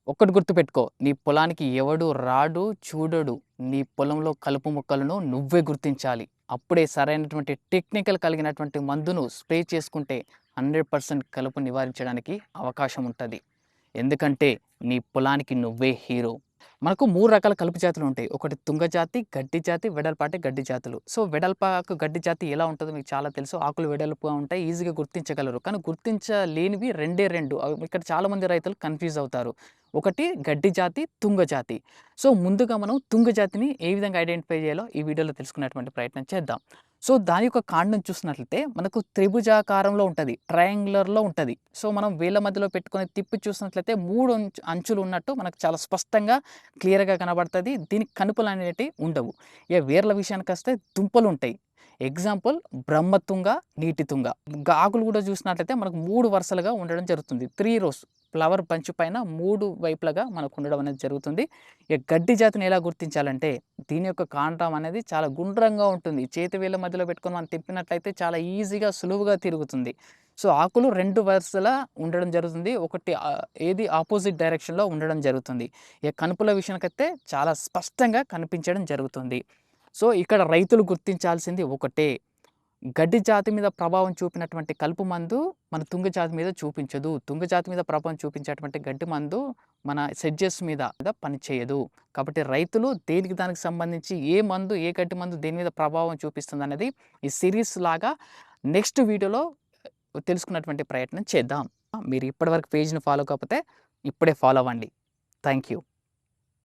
ఒక్కటి గుర్తుపెట్టుకో, నీ పొలానికి ఎవడు రాడు, చూడడు. నీ పొలంలో కలుపు మొక్కలను నువ్వే గుర్తించాలి. అప్పుడే సరైనటువంటి టెక్నికల్ కలిగినటువంటి మందును స్ప్రే చేసుకుంటే 100% కలుపు నివారించడానికి అవకాశం ఉంటది. ఎందుకంటే నీ పొలానికి నువ్వే హీరో. మనకు 3 రకాల కలుపు జాతులు ఉంటాయి. ఒకటి తుంగ జాతి, గడ్డి జాతి, వెడల్పాటి గడ్డి జాతులు. సో, వెడల్పాకు గడ్డి జాతి ఎలా ఉంటదో మీకు చాలా తెలుసు. ఆకులు వెడల్పుగా ఉంటాయి. ఈజీగా గుర్తించగలరు. కానీ గుర్తించలేనివి రెండే 2. ఇక్కడ చాలామంది రైతులు కన్‌ఫ్యూజ్ అవుతారు. ఒకటి గడ్డి జాతి, తుంగ జాతి. సో, ముందుగా మనం తుంగ జాతిని ఏ విధంగా ఐడెంటిఫై చేయాలో ఈ వీడియోలో తెలుసుకునేటువంటి ప్రయత్నం చేద్దాం. సో, దాని యొక్క కాండం చూసినట్లయితే మనకు త్రిభుజాకారంలో ఉంటది. ట్రయాంగులర్‌లో ఉంటది. సో, మనం వేళ్ళ మధ్యలో పెట్టుకొని తిప్పి చూసినట్లయితే 3 అంచులు ఉన్నట్టు మనకు చాలా స్పష్టంగా, క్లియర్‌గా కనబడతది. దీనికి కణుపులనేటివి ఉండవు. ఇక వేర్ల విషయానికొస్తే దుంపలుంటాయి. ఎగ్జాంపుల్ బ్రహ్మతుంగ, నీటితుంగ. ఆకులు కూడా చూసినట్లయితే మనకు 3 వరుసలుగా ఉండడం జరుగుతుంది. 3 రోస్. ఫ్లవర్ బంచ్ పైన 3 వైపులుగా మనకు ఉండడం అనేది జరుగుతుంది. ఇక గడ్డి జాతిని ఎలా గుర్తించాలంటే దీని యొక్క కాండం అనేది చాలా గుండ్రంగా ఉంటుంది. చేతి వేళ్ళ మధ్యలో పెట్టుకొని మనం తిప్పినట్లయితే చాలా ఈజీగా, సులువుగా తిరుగుతుంది. సో, ఆకులు 2 వరుసలా ఉండడం జరుగుతుంది. ఒకటి ఏది ఆపోజిట్ డైరెక్షన్‌లో ఉండడం జరుగుతుంది. ఇక కనుపుల విషయానికైతే చాలా స్పష్టంగా కనిపించడం జరుగుతుంది. సో, ఇక్కడ రైతులు గుర్తించాల్సింది ఒకటే. గడ్డి జాతి మీద ప్రభావం చూపినటువంటి కలుపు మందు మన తుంగ జాతి మీద చూపించదు. తుంగ జాతి మీద ప్రభావం చూపించేటువంటి గడ్డి మందు మన సెడ్జెస్ మీద పనిచేయదు. కాబట్టి రైతులు దేనికి దానికి సంబంధించి ఏ మందు, ఏ గడ్డి మందు దేని మీద ప్రభావం చూపిస్తుందనేది ఈ సీరీస్ లాగా నెక్స్ట్ వీడియోలో తెలుసుకున్నటువంటి ప్రయత్నం చేద్దాం. మీరు ఇప్పటివరకు పేజ్‌ని ఫాలో కాకపోతే ఇప్పుడే ఫాలో అవ్వండి. Thank you.